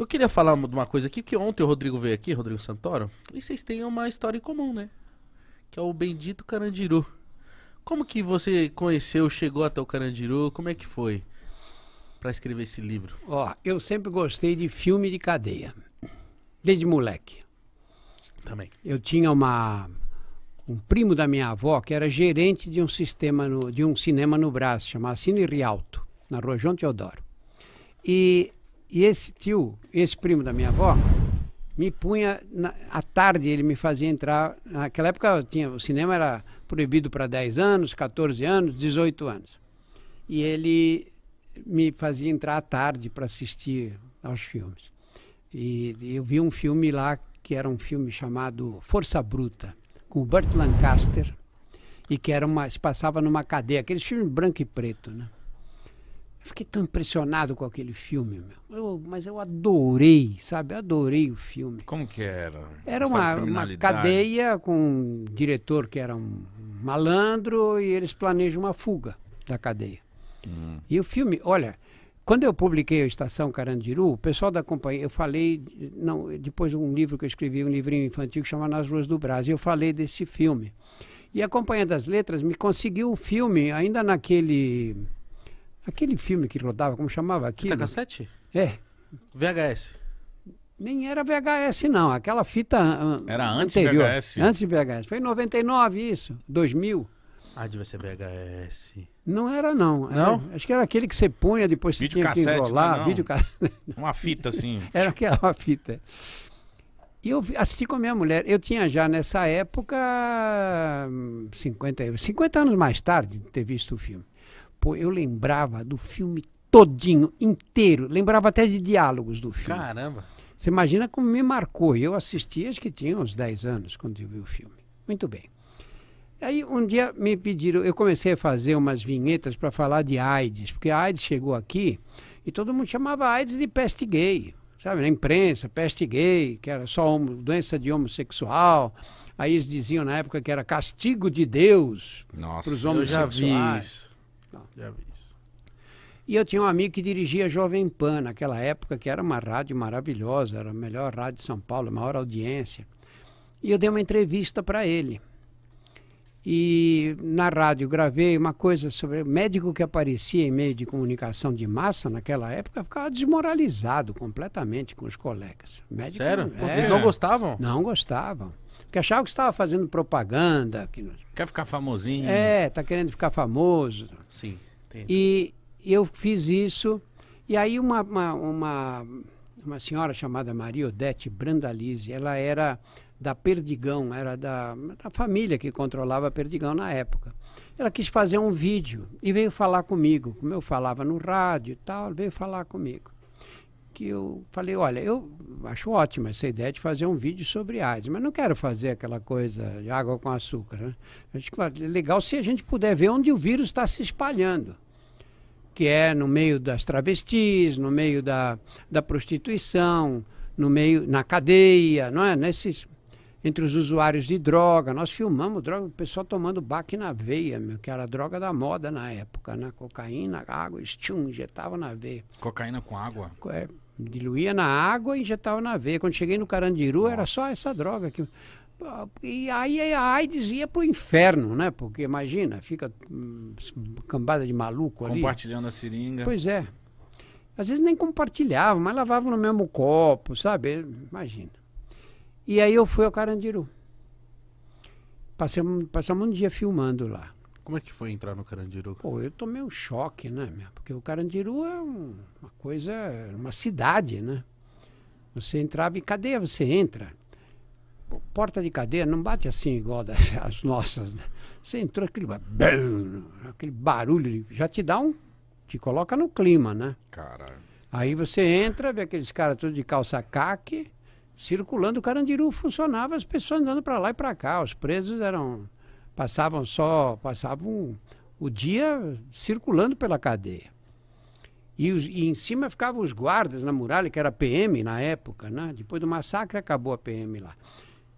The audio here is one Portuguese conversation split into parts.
Eu queria falar de uma coisa aqui, porque ontem o Rodrigo veio aqui, Rodrigo Santoro, e vocês têm uma história em comum, né? Que é o bendito Carandiru. Como que você conheceu, chegou até o Carandiru? Como é que foi pra escrever esse livro? Ó, eu sempre gostei de filme de cadeia, desde moleque. Também. Eu tinha um primo da minha avó que era gerente de um de um cinema no Brás, chamado Cine Rialto, na Rua João Teodoro. E esse tio, esse primo da minha avó, me punha, à tarde ele me fazia entrar, naquela época o cinema era proibido para 10 anos, 14 anos, 18 anos. E ele me fazia entrar à tarde para assistir aos filmes. E eu vi um filme lá, que era um filme chamado Força Bruta, com o Burt Lancaster, e que se passava numa cadeia, aqueles filmes branco e preto, né? Eu fiquei tão impressionado com aquele filme, mas eu adorei, sabe? Adorei o filme. Como que era? Era uma cadeia com um diretor que era um malandro e eles planejam uma fuga da cadeia. E o filme, olha, quando eu publiquei a Estação Carandiru, o pessoal da companhia, eu falei, depois de um livro que eu escrevi, um livrinho infantil que chama Nas Ruas do Brás, e eu falei desse filme. E a Companhia das Letras me conseguiu o filme, ainda aquele filme que rodava, como chamava aquilo? Fita cassete? É. VHS. Nem era VHS, não. Aquela fita era antes anterior. VHS? Antes de VHS. Foi em 99 isso, 2000. Ah, devia ser VHS. Não era, não. Não? Acho que era aquele que você punha, depois você tinha que enrolar. Não. Videocassete. Uma fita assim. Era aquela fita. E eu assisti com a minha mulher. Eu tinha já nessa época 50 anos mais tarde de ter visto o filme. Pô, eu lembrava do filme todinho, inteiro. Lembrava até de diálogos do filme. Caramba. Você imagina como me marcou. Eu assisti, acho que tinha uns 10 anos quando eu vi o filme. Muito bem. Aí um dia me pediram, eu comecei a fazer umas vinhetas para falar de AIDS, porque a AIDS chegou aqui e todo mundo chamava AIDS de peste gay, sabe? Na imprensa, peste gay, que era só doença de homossexual. Aí eles diziam na época que era castigo de Deus para os eu já homossexuais. vi isso. Já vi isso. E eu tinha um amigo que dirigia a Jovem Pan naquela época, que era uma rádio maravilhosa, era a melhor rádio de São Paulo, a maior audiência. E eu dei uma entrevista para ele. E na rádio gravei uma coisa sobre médico que aparecia em meio de comunicação de massa naquela época, ficava desmoralizado completamente com os colegas. Médico, sério? Eles não gostavam? Não gostavam. Porque achavam que estava fazendo propaganda. Quer ficar famosinho. Tá querendo ficar famoso. Sim, entendi. E eu fiz isso, e aí uma senhora chamada Maria Odete Brandalize, ela era da Perdigão, era da família que controlava a Perdigão na época. Ela quis fazer um vídeo e veio falar comigo, como eu falava no rádio e tal, ela veio falar comigo. Que eu falei, olha, eu acho ótima essa ideia de fazer um vídeo sobre AIDS, mas não quero fazer aquela coisa de água com açúcar, né? Acho que é legal se a gente puder ver onde o vírus está se espalhando, que é no meio das travestis, no meio da prostituição, na cadeia, não é? Entre os usuários de droga. Nós filmamos droga, o pessoal tomando baque na veia, que era a droga da moda na época, né? Cocaína, água, injetava na veia. Cocaína com água? Diluía na água e injetava na veia. Quando cheguei no Carandiru, era só essa droga que... E aí a AIDS ia pro inferno, né? Porque imagina, fica cambada de maluco ali. Compartilhando a seringa. Pois é. Às vezes nem compartilhavam, mas lavavam no mesmo copo, sabe? Imagina. E aí eu fui ao Carandiru. Passamos um dia filmando lá. Como é que foi entrar no Carandiru? Pô, eu tomei um choque, né? Porque o Carandiru é uma coisa, uma cidade, né? Você entrava em cadeia, você entra. Porta de cadeia não bate assim igual as nossas, né? Você entrou, aquele barulho, já te coloca no clima, né? Caralho. Aí você entra, vê aqueles caras todos de calça caque, circulando, o Carandiru funcionava, as pessoas andando para lá e para cá, os presos passavam o dia circulando pela cadeia. E em cima ficavam os guardas na muralha, que era PM na época, né? Depois do massacre acabou a PM lá.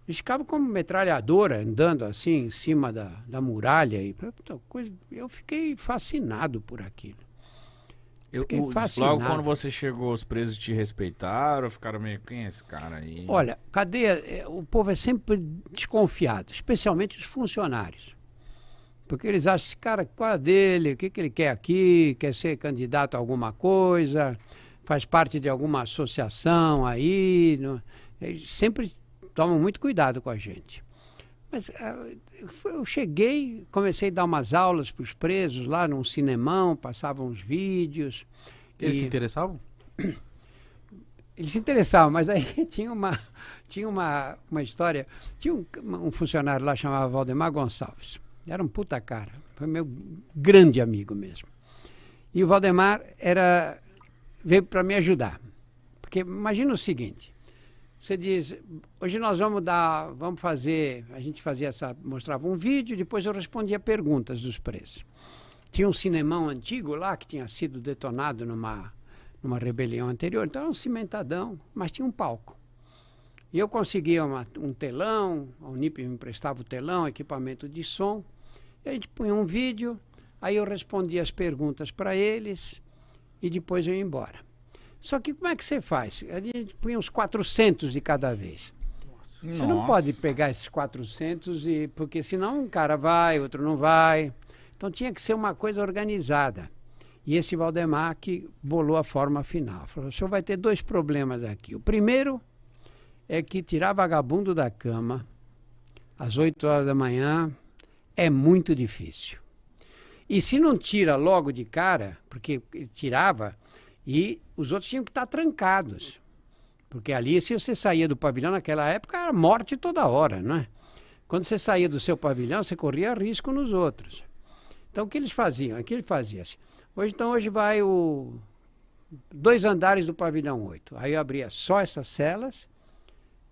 Eles ficavam como metralhadora andando assim em cima da muralha. Eu fiquei fascinado por aquilo. Fiquei Logo fascinado. quando você chegou, os presos te respeitaram, ficaram meio, quem é esse cara aí? Olha, cadeia, o povo é sempre desconfiado, especialmente os funcionários. Porque eles acham, esse cara, qual é dele, o que ele quer aqui, quer ser candidato a alguma coisa, faz parte de alguma associação aí. Eles sempre tomam muito cuidado com a gente. Mas eu cheguei, comecei a dar umas aulas para os presos lá num cinemão, passava uns vídeos. Eles e- se interessavam? Eles se interessavam, mas aí tinha uma história. Tinha um funcionário lá chamado Valdemar Gonçalves. Era um puta cara. Foi meu grande amigo mesmo. E o Valdemar veio para me ajudar. Porque imagina o seguinte. Você diz, hoje nós vamos fazer, a gente fazia mostrava um vídeo, depois eu respondia perguntas dos presos. Tinha um cinemão antigo lá que tinha sido detonado numa rebelião anterior, então era um cimentadão, mas tinha um palco. E eu conseguia um telão, a Unip me emprestava o telão, equipamento de som, e a gente punha um vídeo, aí eu respondia as perguntas para eles e depois eu ia embora. Só que como é que você faz? A gente punha uns 400 de cada vez. Você não Nossa. pode pegar esses 400, porque senão um cara vai, outro não vai. Então tinha que ser uma coisa organizada. E esse Valdemar que bolou a forma final. Falou, o senhor vai ter 2 problemas aqui. O primeiro é que tirar vagabundo da cama às 8 horas da manhã é muito difícil. E se não tira logo de cara, porque ele tirava, e os outros tinham que estar trancados. Porque ali, se você saía do pavilhão naquela época, era morte toda hora, não é? Quando você saía do seu pavilhão, você corria risco nos outros. Então, o que eles faziam? Aqui ele fazia assim. Hoje vai 2 andares do pavilhão 8. Aí eu abria só essas celas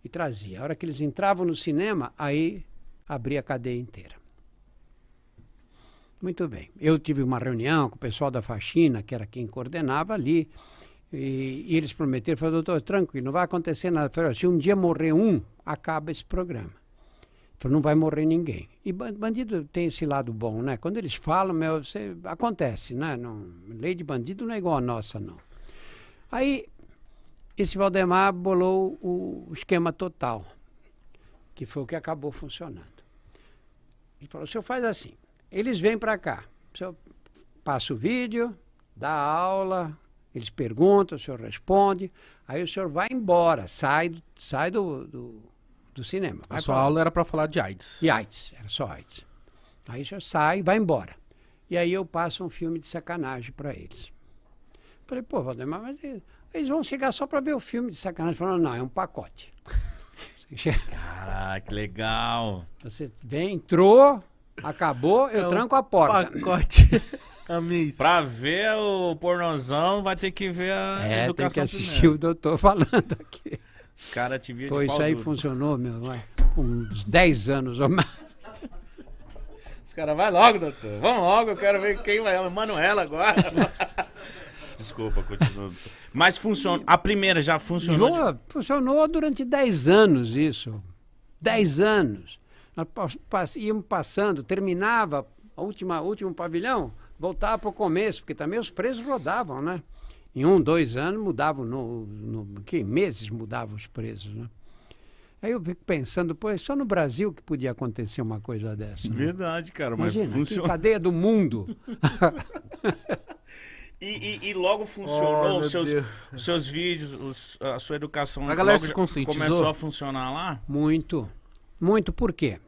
e trazia. A hora que eles entravam no cinema, aí abria a cadeia inteira. Muito bem. Eu tive uma reunião com o pessoal da faxina, que era quem coordenava ali, e eles prometeram, falaram, doutor, tranquilo, não vai acontecer nada. Falaram, se um dia morrer acaba esse programa. Falei, não vai morrer ninguém. E bandido tem esse lado bom, né? Quando eles falam, acontece, né? Lei de bandido não é igual a nossa, não. Aí, esse Valdemar bolou o esquema total, que foi o que acabou funcionando. Ele falou, o senhor faz assim, eles vêm para cá, o senhor passa o vídeo, dá a aula, eles perguntam, o senhor responde, aí o senhor vai embora, sai do cinema. A sua aula era pra falar de AIDS. E AIDS, era só AIDS. Aí o senhor sai e vai embora. E aí eu passo um filme de sacanagem para eles. Falei, pô, Valdemar, mas eles vão chegar só para ver o filme de sacanagem. Falaram, não, é um pacote. Caraca, que legal. Você vem, entrou, acabou, eu tranco a porta. Pacote. Amei isso. Pra ver o pornozão, vai ter que ver a Tem que educação assistir primeiro. o doutor falando aqui. Os caras te viam Pô, de isso pau aí duro. funcionou, uns 10 anos ou mais. Os caras, vai logo, doutor. Vamos logo, eu quero ver quem vai. Manuela agora. Desculpa, continua. Mas funciona. A primeira já funcionou. Funcionou durante 10 anos isso. 10 anos. Nós íamos passando, terminava o último pavilhão, voltava para o começo, porque também os presos rodavam, né? Em 1, 2 anos mudavam, que meses mudavam os presos, né? Aí eu fico pensando, pô, só no Brasil que podia acontecer uma coisa dessa. Né? Verdade, cara, mas Imagina, que funcionou. cadeia do mundo. E logo funcionou Oh, os meu Deus. seus vídeos, a sua educação. A galera logo se conscientizou? começou a funcionar lá? Muito, muito. Por quê?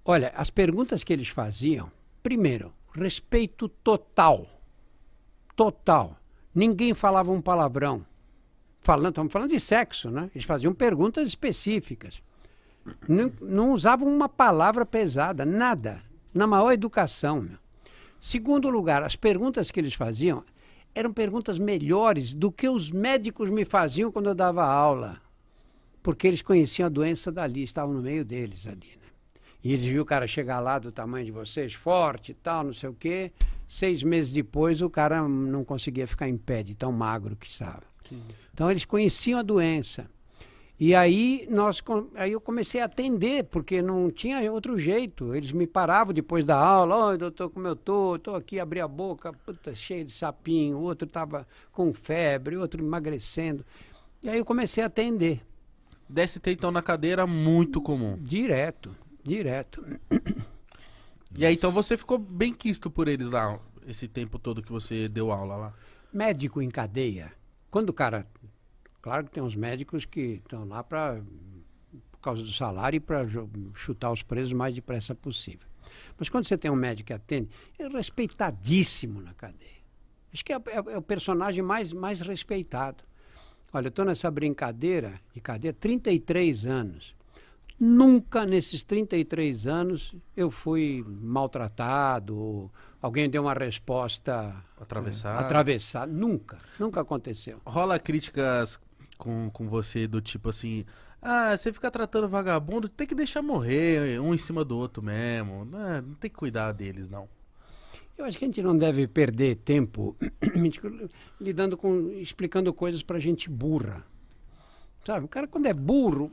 Olha, as perguntas que eles faziam, primeiro, respeito total. Total. Ninguém falava um palavrão. Estamos falando de sexo, né? Eles faziam perguntas específicas. Não usavam uma palavra pesada, nada. Na maior educação. Meu. Segundo lugar, as perguntas que eles faziam eram perguntas melhores do que os médicos me faziam quando eu dava aula. Porque eles conheciam a doença dali, estavam no meio deles ali, né? E eles viram o cara chegar lá do tamanho de vocês, forte e tal, não sei o quê. 6 meses depois, o cara não conseguia ficar em pé de tão magro que estava. Então, eles conheciam a doença. E aí, aí eu comecei a atender, porque não tinha outro jeito. Eles me paravam depois da aula, oi, doutor, como eu tô aqui, abri a boca, puta, cheio de sapinho, o outro estava com febre, o outro emagrecendo. E aí eu comecei a atender. DST, então, na cadeira, muito comum. Direto. E aí, então, você ficou bem quisto por eles lá, esse tempo todo que você deu aula lá. Médico em cadeia. Quando o cara... Claro que tem uns médicos que estão lá por causa do salário e para chutar os presos o mais depressa possível. Mas quando você tem um médico que atende, é respeitadíssimo na cadeia. Acho que é o personagem mais respeitado. Olha, eu estou nessa brincadeira de cadeia há 33 anos. Nunca nesses 33 anos eu fui maltratado, ou alguém deu uma resposta atravessada. Nunca aconteceu. Rola críticas com você do tipo assim, você fica tratando vagabundo, tem que deixar morrer um em cima do outro mesmo, não tem que cuidar deles, não. Eu acho que a gente não deve perder tempo explicando coisas para gente burra. Sabe, o cara quando é burro,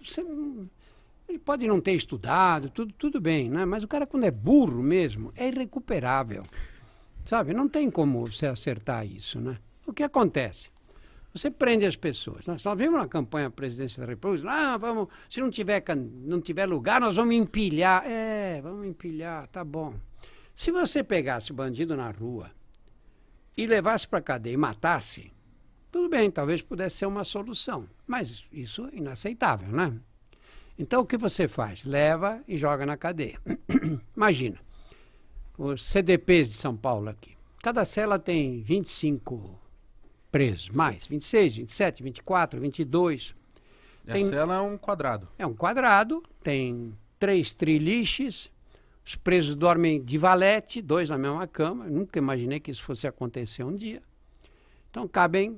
ele pode não ter estudado, tudo bem, né? Mas o cara quando é burro mesmo, é irrecuperável. Sabe, não tem como você acertar isso, né? O que acontece? Você prende as pessoas. Nós vimos na campanha Presidência da República, se não tiver lugar, nós vamos empilhar. Vamos empilhar, tá bom. Se você pegasse o bandido na rua e levasse para a cadeia e matasse, tudo bem, talvez pudesse ser uma solução. Mas isso é inaceitável, né? Então o que você faz? Leva e joga na cadeia. Imagina, os CDPs de São Paulo aqui. Cada cela tem 25 presos, mais 26, 27, 24, 22. A cela é um quadrado. É um quadrado, tem 3 triliches, os presos dormem de valete, 2 na mesma cama. Eu nunca imaginei que isso fosse acontecer um dia. Então cabem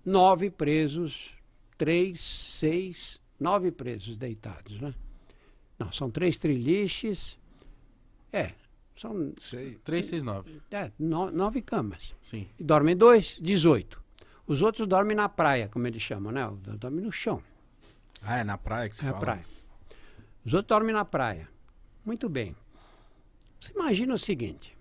9 presos, 3, 6, 9 presos deitados, né? Não, são 3 triliches, são... 3, 6, 9. 9 camas. Sim. E dormem 2, 18. Os outros dormem na praia, como eles chamam, né? Dormem no chão. É na praia que se fala? Praia. Os outros dormem na praia. Muito bem. Você imagina o seguinte,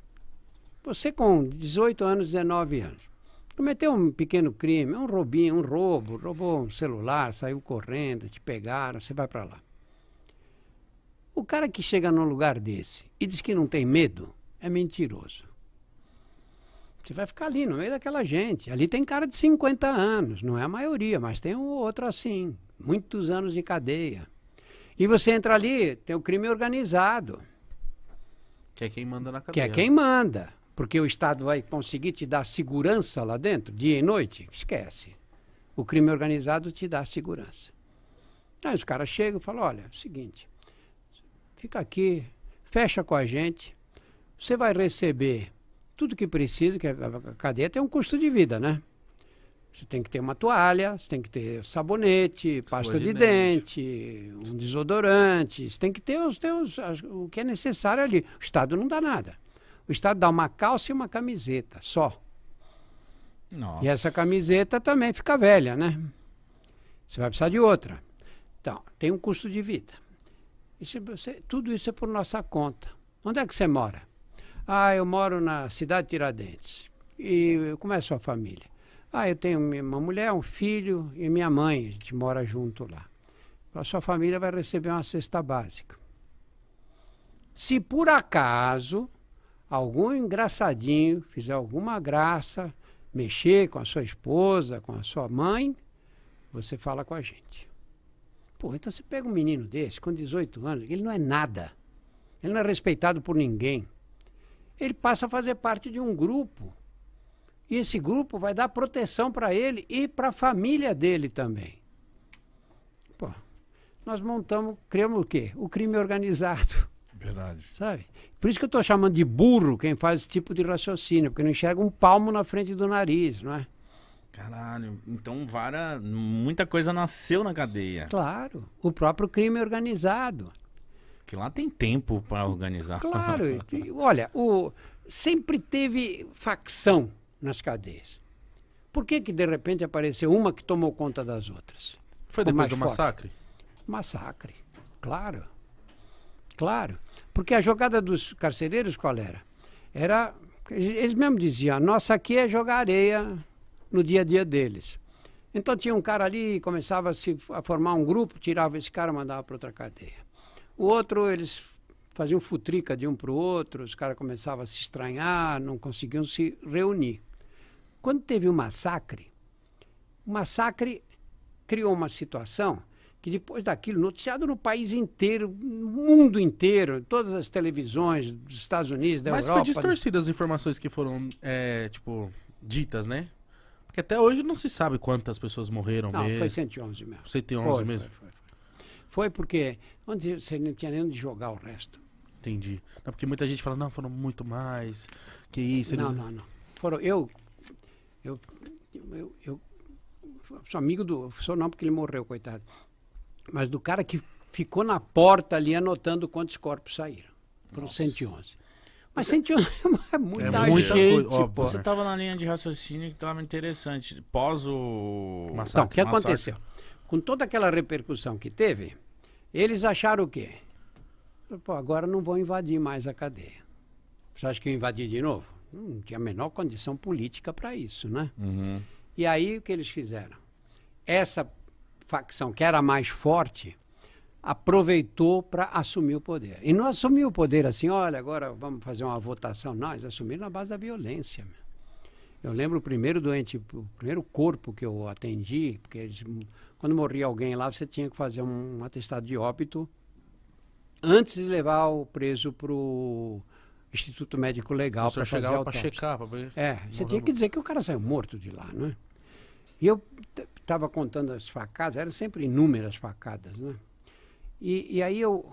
você com 18 anos, 19 anos, cometeu um pequeno crime, um roubo, roubou um celular, saiu correndo, te pegaram, você vai para lá. O cara que chega num lugar desse e diz que não tem medo, é mentiroso. Você vai ficar ali no meio daquela gente. Ali tem cara de 50 anos, não é a maioria, mas tem um ou outro assim. Muitos anos de cadeia. E você entra ali, tem o crime organizado. Que é quem manda na Que cadeia. é quem manda. Porque o Estado vai conseguir te dar segurança lá dentro, dia e noite? Esquece. O crime organizado te dá segurança. Aí os caras chegam e falam, olha, é o seguinte, fica aqui, fecha com a gente, você vai receber tudo que precisa, que a cadeia tem um custo de vida, né? Você tem que ter uma toalha, você tem que ter sabonete, pasta de dente, um desodorante, você tem que ter o que é necessário ali. O Estado não dá nada. O Estado dá uma calça e uma camiseta, só. Nossa. E essa camiseta também fica velha, né? Você vai precisar de outra. Então, tem um custo de vida. Tudo isso é por nossa conta. Onde é que você mora? Eu moro na cidade de Tiradentes. E como é a sua família? Eu tenho uma mulher, um filho e minha mãe. A gente mora junto lá. A sua família vai receber uma cesta básica. Se por acaso algum engraçadinho fizer alguma graça, mexer com a sua esposa, com a sua mãe, você fala com a gente. Pô, então você pega um menino desse, com 18 anos, ele não é nada. Ele não é respeitado por ninguém. Ele passa a fazer parte de um grupo. E esse grupo vai dar proteção para ele e para a família dele também. Pô, nós criamos o quê? O crime organizado. Verdade. Sabe? Por isso que eu estou chamando de burro quem faz esse tipo de raciocínio, porque não enxerga um palmo na frente do nariz, não é? Caralho, então muita coisa nasceu na cadeia. Claro, o próprio crime organizado. Que lá tem tempo para organizar. Claro, olha, sempre teve facção nas cadeias. Por que de repente apareceu uma que tomou conta das outras? Foi Ficou depois mais do forte. massacre? Massacre, claro. Claro. Porque a jogada dos carcereiros qual era? Eles mesmos diziam, a nossa aqui é jogar areia no dia a dia deles. Então tinha um cara ali, começava a formar um grupo, tirava esse cara e mandava para outra cadeia. O outro, eles faziam futrica de um para o outro, os caras começavam a se estranhar, não conseguiam se reunir. Quando teve o massacre criou uma situação que depois daquilo, noticiado no país inteiro, no mundo inteiro, todas as televisões dos Estados Unidos, da Mas Europa... foi distorcido as informações que foram, tipo, ditas, né? Porque até hoje não se sabe quantas pessoas morreram Não, mesmo. foi 111 mesmo. 111 mesmo? Foi porque onde você não tinha nem onde jogar o resto. Entendi. Não, porque muita gente fala, não, foram muito mais. Que isso, eles... Não. Foram, eu sou amigo sou não porque ele morreu, coitado. Mas do cara que ficou na porta ali anotando quantos corpos saíram. Foram Nossa. 111. Mas 111 é muita muita gente, coisa, óbvio, pô. Você tava na linha de raciocínio que tava interessante. Pós o Massacre. Então, o que massacre. aconteceu? Com toda aquela repercussão que teve, eles acharam o quê? Pô, agora não vão invadir mais a cadeia. Você acha que eu invadi de novo? Não tinha a menor condição política para isso, né? Uhum. E aí o que eles fizeram? Essa facção, que era mais forte, aproveitou para assumir o poder. E não assumiu o poder assim, olha, agora vamos fazer uma votação. Não, eles assumiram na base da violência. Eu lembro o primeiro corpo que eu atendi, porque quando morria alguém lá, você tinha que fazer um atestado de óbito antes de levar o preso para o Instituto Médico Legal para fazer a chegava pra autópsia. checar, pra ver. Você tinha que dizer que o cara saiu morto de lá, né? E eu estava contando as facadas, eram sempre inúmeras facadas, né? E aí eu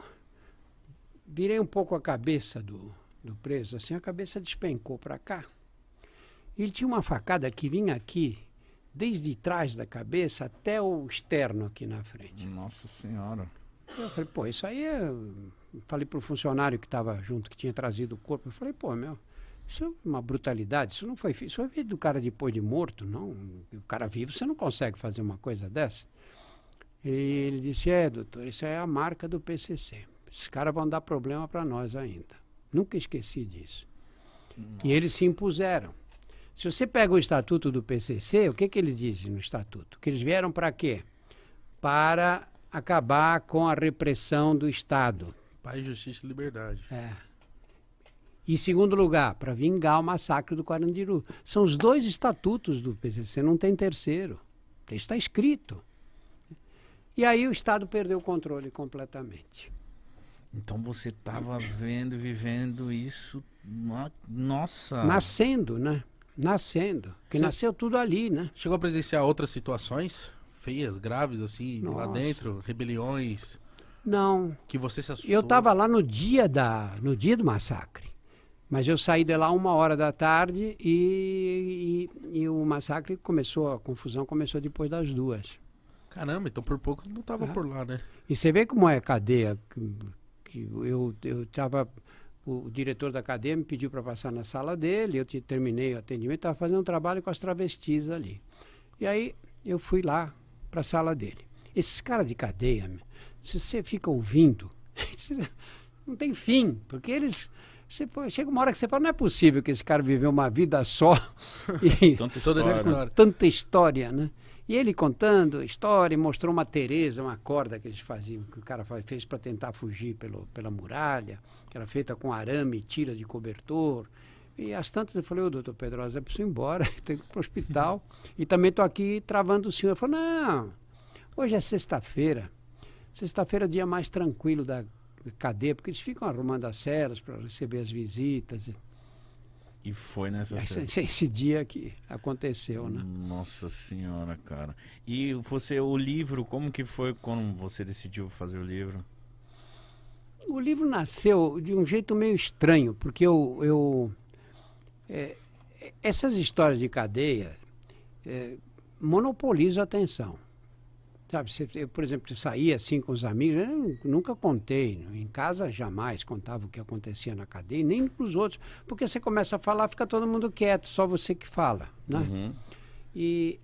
virei um pouco a cabeça do preso, assim, a cabeça despencou para cá. Ele tinha uma facada que vinha aqui, desde trás da cabeça até o externo aqui na frente. Nossa senhora. Eu falei, pô, isso aí é... Falei para o funcionário que estava junto, que tinha trazido o corpo, eu falei, pô, isso é uma brutalidade, isso não foi feito. Isso foi feito do cara depois de morto, não. O cara vivo, você não consegue fazer uma coisa dessa. Ele disse, doutor, isso é a marca do PCC. Esses caras vão dar problema para nós ainda. Nunca esqueci disso. Nossa. E eles se impuseram. Se você pega o estatuto do PCC, o que ele diz no estatuto? Que eles vieram para quê? Para acabar com a repressão do Estado. Paz, justiça e liberdade. E, em segundo lugar, para vingar o massacre do Carandiru. São os dois estatutos do PCC, não tem terceiro. Isso está escrito. E aí o Estado perdeu o controle completamente. Então você estava vivendo isso, nossa. Nascendo, né? Nascendo. Porque nasceu tudo ali, né? Chegou a presenciar outras situações feias, graves, assim, lá dentro? Rebeliões? Não. Que você se assustou? Eu estava lá no dia do massacre. Mas eu saí de lá 1h e o massacre a confusão começou depois das 2h. Caramba, então por pouco não estava por lá, né? E você vê como é a cadeia. O diretor da cadeia me pediu para passar na sala dele, eu terminei o atendimento, estava fazendo um trabalho com as travestis ali. E aí eu fui lá para a sala dele. Esses caras de cadeia, se você fica ouvindo, não tem fim, porque eles... chega uma hora que você fala, não é possível que esse cara viveu uma vida só e toda essa história. Tanta história, né? E ele contando a história, mostrou uma Tereza, uma corda que eles faziam, que o cara fez para tentar fugir pela muralha, que era feita com arame, tira de cobertor. E às tantas eu falei, doutor Pedrosa, eu preciso ir embora, tenho que ir para o hospital. E também estou aqui travando o senhor. Ele falou, não, hoje é sexta-feira. Sexta-feira é o dia mais tranquilo da cadeia, porque eles ficam arrumando as celas para receber as visitas. E foi nessa esse dia que aconteceu, né? Nossa senhora, cara. E o livro, como que foi quando você decidiu fazer o livro? O livro nasceu de um jeito meio estranho, porque essas histórias de cadeia monopolizam a atenção. Sabe, eu, por exemplo, saía assim com os amigos, eu nunca contei, em casa jamais contava o que acontecia na cadeia, nem para os outros, porque você começa a falar, fica todo mundo quieto, só você que fala, né? Uhum. E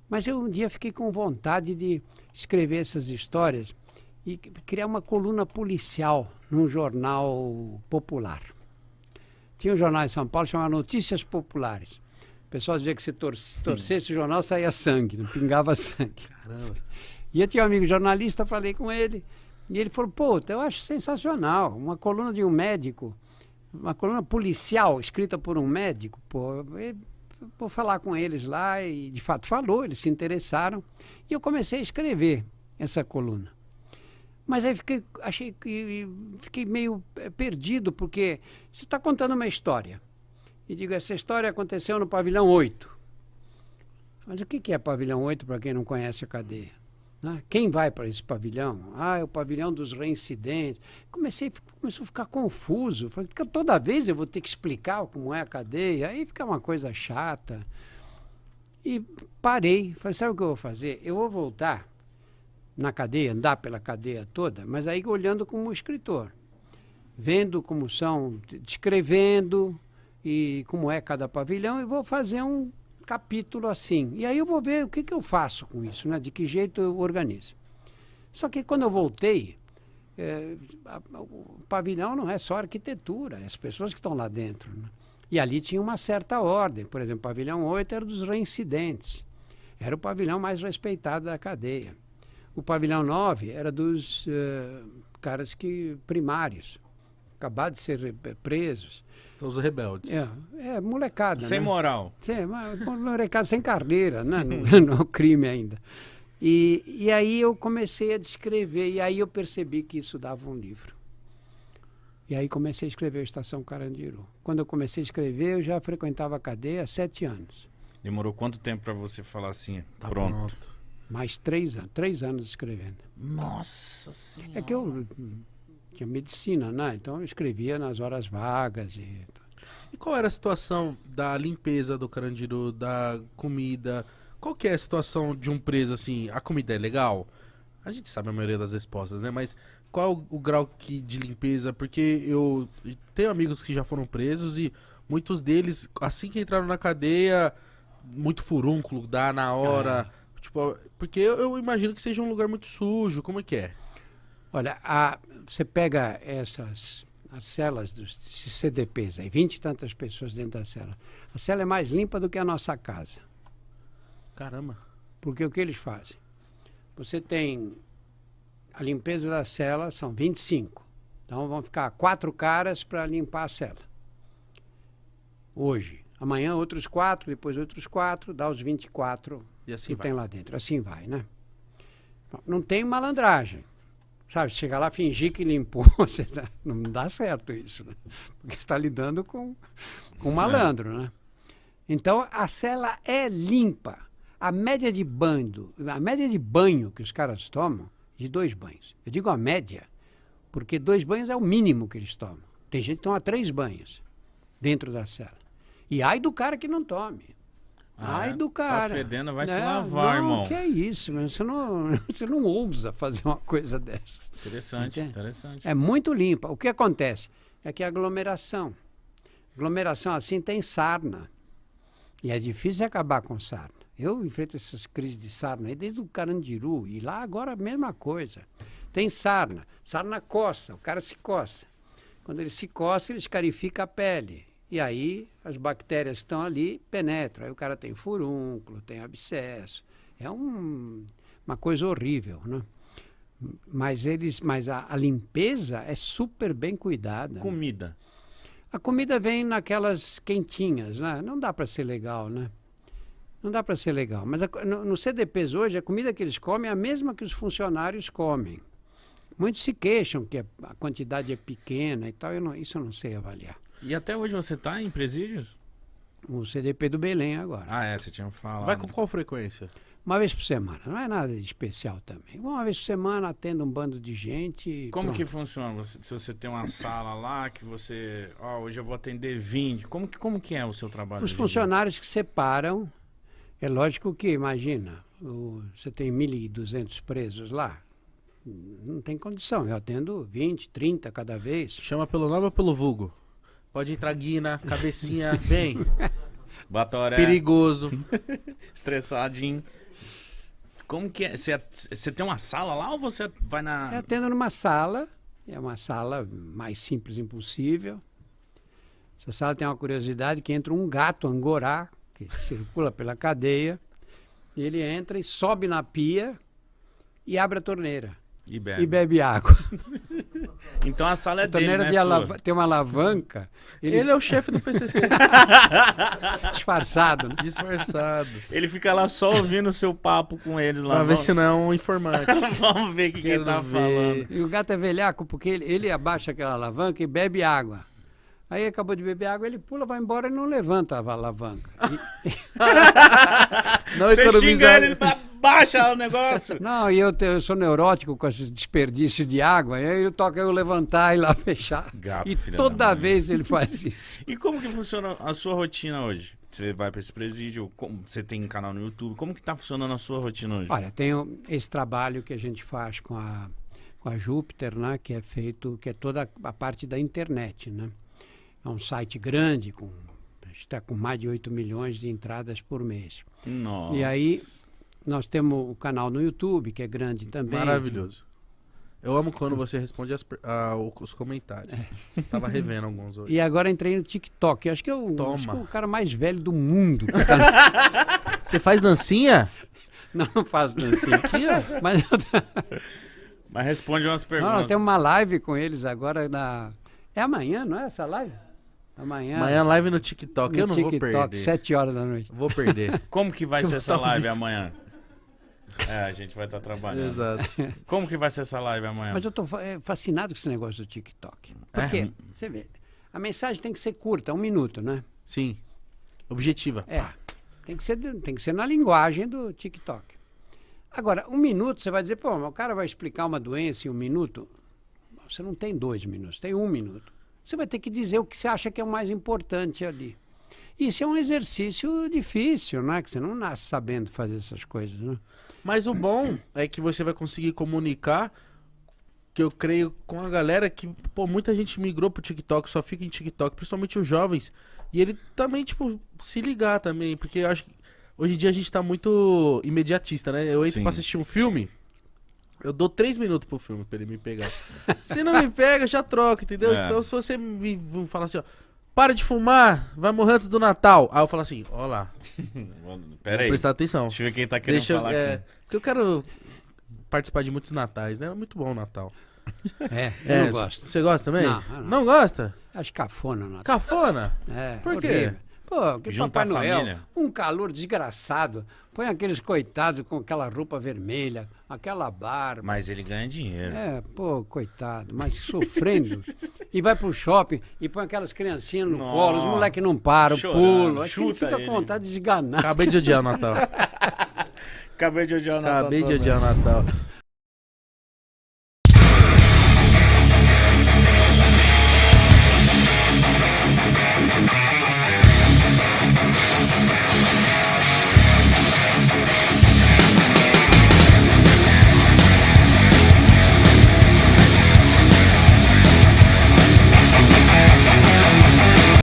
Mas eu um dia fiquei com vontade de escrever essas histórias e criar uma coluna policial num jornal popular. Tinha um jornal em São Paulo chamado Notícias Populares. O pessoal dizia que se torcesse o jornal saía sangue, não pingava sangue. Caramba. E eu tinha um amigo jornalista, falei com ele, e ele falou, pô, eu acho sensacional, uma coluna de um médico, uma coluna policial escrita por um médico, pô, vou falar com eles lá, e de fato falou, eles se interessaram, e eu comecei a escrever essa coluna. Mas aí fiquei meio perdido, porque você está contando uma história, e digo, essa história aconteceu no Pavilhão 8. Mas o que é Pavilhão 8 para quem não conhece a cadeia? Né? Quem vai para esse pavilhão? Ah, é o pavilhão dos reincidentes. Começou a ficar confuso. Falei, toda vez eu vou ter que explicar como é a cadeia. Aí fica uma coisa chata. E parei. Falei, sabe o que eu vou fazer? Eu vou voltar na cadeia, andar pela cadeia toda, mas aí olhando como escritor. Vendo como são, descrevendo e como é cada pavilhão, e vou fazer um capítulo assim. E aí eu vou ver o que eu faço com isso, né? De que jeito eu organizo. Só que quando eu voltei, o pavilhão não é só arquitetura, é as pessoas que estão lá dentro. Né? E ali tinha uma certa ordem. Por exemplo, o pavilhão 8 era dos reincidentes. Era o pavilhão mais respeitado da cadeia. O pavilhão 9 era dos caras primários, acabaram de ser presos. Os rebeldes. Molecada. Sem né? moral. Molecada sem carreira, né? Não é um crime ainda. E aí eu comecei a descrever, e aí eu percebi que isso dava um livro. E aí comecei a escrever a Estação Carandiru. Quando eu comecei a escrever, eu já frequentava a cadeia há 7 anos. Demorou quanto tempo para você falar assim? Tá Pronto. Mais 3 anos, 3 anos escrevendo. Nossa Senhora. É que eu tinha medicina, né? Então eu escrevia nas horas vagas. E qual era a situação da limpeza do Carandiru, da comida? Qual que é a situação de um preso, assim? A comida é legal? A gente sabe a maioria das respostas, né? Mas qual o grau de limpeza? Porque eu tenho amigos que já foram presos e muitos deles, assim que entraram na cadeia, muito furúnculo, dá na hora. Tipo, porque eu imagino que seja um lugar muito sujo. Como é que é? Olha, você pega as celas dos CDPs, aí 20 e tantas pessoas dentro da cela. A cela é mais limpa do que a nossa casa. Caramba. Porque o que eles fazem? Você tem a limpeza da cela, são 25. Então vão ficar 4 caras para limpar a cela. Hoje. Amanhã outros 4, depois outros 4, dá os 24 E assim que vai. tem lá dentro. Assim vai, né? Não tem malandragem. Sabe, chegar lá fingir que limpou, não dá certo isso, né? Porque você está lidando com um malandro, né? Então, a cela é limpa. A média de banho que os caras tomam, de 2 banhos. Eu digo a média, porque 2 banhos é o mínimo que eles tomam. Tem gente que toma 3 banhos dentro da cela. E ai do cara que não tome. Ai do cara. Tá fedendo, vai se lavar, irmão. Que é isso, mas você não ousa fazer uma coisa dessa. Interessante, Entende? interessante. É muito limpa. O que acontece? É que a aglomeração assim tem sarna. E é difícil acabar com sarna. Eu enfrento essas crises de sarna aí desde o Carandiru. E lá agora a mesma coisa. Tem sarna. Sarna coça, o cara se coça. Quando ele se coça, ele escarifica a pele. E aí as bactérias que estão ali penetram. Aí o cara tem furúnculo, tem abscesso. É uma coisa horrível, né? Mas a limpeza é super bem cuidada. Comida. Né? A comida vem naquelas quentinhas, né? Não dá para ser legal, né? Não dá para ser legal. Mas no CDPs hoje, a comida que eles comem é a mesma que os funcionários comem. Muitos se queixam que a quantidade é pequena e tal. Isso eu não sei avaliar. E até hoje você tá em presídios? O CDP do Belém agora. Ah, você tinha falado. Vai com qual frequência? Uma vez por semana. Não é nada de especial também. Uma vez por semana atendo um bando de gente. Como pronto. que funciona? Se você tem uma sala lá que você... hoje eu vou atender 20. Como que é o seu trabalho? Os funcionários que separam... É lógico que, imagina, você tem 1.200 presos lá. Não tem condição. Eu atendo 20, 30 cada vez. Chama pelo nome ou pelo vulgo? Pode entrar Guina, cabecinha, bem. Batoré. Perigoso. Estressadinho. Como que é? Você tem uma sala lá ou você vai na... Eu atendo numa sala, é uma sala mais simples impossível. Essa sala tem uma curiosidade que entra um gato angorá, que circula pela cadeia, e ele entra e sobe na pia e abre a torneira. E bebe. E bebe água. Então a sala é A torneira dele, né, sua? tem uma alavanca. Ele é o chefe do PCC. disfarçado, né? Disfarçado. Ele fica lá só ouvindo o seu papo com eles lá. Pra ver se não é um informante. Vamos ver o que ele tá Quero ver. falando. E o gato é velhaco porque ele abaixa aquela alavanca e bebe água. Aí acabou de beber água, ele pula, vai embora e não levanta a alavanca. Não Você economizar- xinga ele baixa o negócio. Não, e eu sou neurótico com esse desperdício de água, e aí eu toco eu levantar e lá fechar. Gato, E filha toda da mãe. vez ele faz isso. E como que funciona a sua rotina hoje? Você vai pra esse presídio, você tem um canal no YouTube, como que tá funcionando a sua rotina hoje? Olha, tem esse trabalho que a gente faz com a Júpiter, né, que é feito, que é toda a parte da internet, né? É um site grande, a gente está com mais de 8 milhões de entradas por mês. Nossa. E aí nós temos o canal no YouTube, que é grande também. Maravilhoso. Eu amo quando você responde os comentários. Tava revendo alguns hoje. E agora entrei no TikTok. Acho que eu Toma. acho que o cara mais velho do mundo. Você faz dancinha? Não faço dancinha. Aqui, ó. Mas Mas responde umas não, perguntas. nós temos uma live com eles agora. É amanhã, não é essa live? Amanhã live no TikTok. no Eu não vou TikTok, perder. 7 horas da noite. Vou perder. Como que vai Eu ser vou essa tá live vivo. amanhã? A gente vai estar trabalhando. Exato. Como que vai ser essa live amanhã? Mas eu estou fascinado com esse negócio do TikTok. Porque, você vê, a mensagem tem que ser curta, 1 minuto, né? Sim. Objetiva. É. Tem que ser na linguagem do TikTok. Agora, 1 minuto, você vai dizer, pô, mas o cara vai explicar uma doença em 1 minuto? Você não tem 2 minutos, tem 1 minuto. Você vai ter que dizer o que você acha que é o mais importante ali. Isso é um exercício difícil, né? Que você não nasce sabendo fazer essas coisas, né? Mas o bom é que você vai conseguir comunicar, que eu creio, com a galera que, pô, muita gente migrou pro TikTok, só fica em TikTok, principalmente os jovens. E ele também, tipo, se ligar também, porque eu acho que hoje em dia a gente tá muito imediatista, né? Eu entro Sim. pra assistir um filme, eu dou 3 minutos pro filme pra ele me pegar. Se não me pega, já troca, entendeu? É. Então se você me falar assim, ó, para de fumar, vai morrer antes do Natal. Aí eu falo assim, ó lá, Pera vou aí. prestar atenção. Deixa eu ver quem tá querendo Deixa eu, falar aqui. porque eu quero participar de muitos natais, né? É muito bom o Natal. Eu não gosto. Você gosta também? Não, eu não. Não gosta? Acho cafona, Natal. Cafona? É, Por quê? horrível. Pô, que Juntar Papai a Noel, família. um calor desgraçado. Põe aqueles coitados com aquela roupa vermelha, aquela barba. Mas ele ganha dinheiro. É, pô, coitado, mas sofrendo. E vai pro shopping e põe aquelas criancinhas no Nossa. colo, os moleques não param, Chorando, pulam. Acho que ele chuta fica ele. com vontade de esganar. Acabei de odiar o Natal. Acabei de odiar o Natal. Acabei de também. odiar o Natal.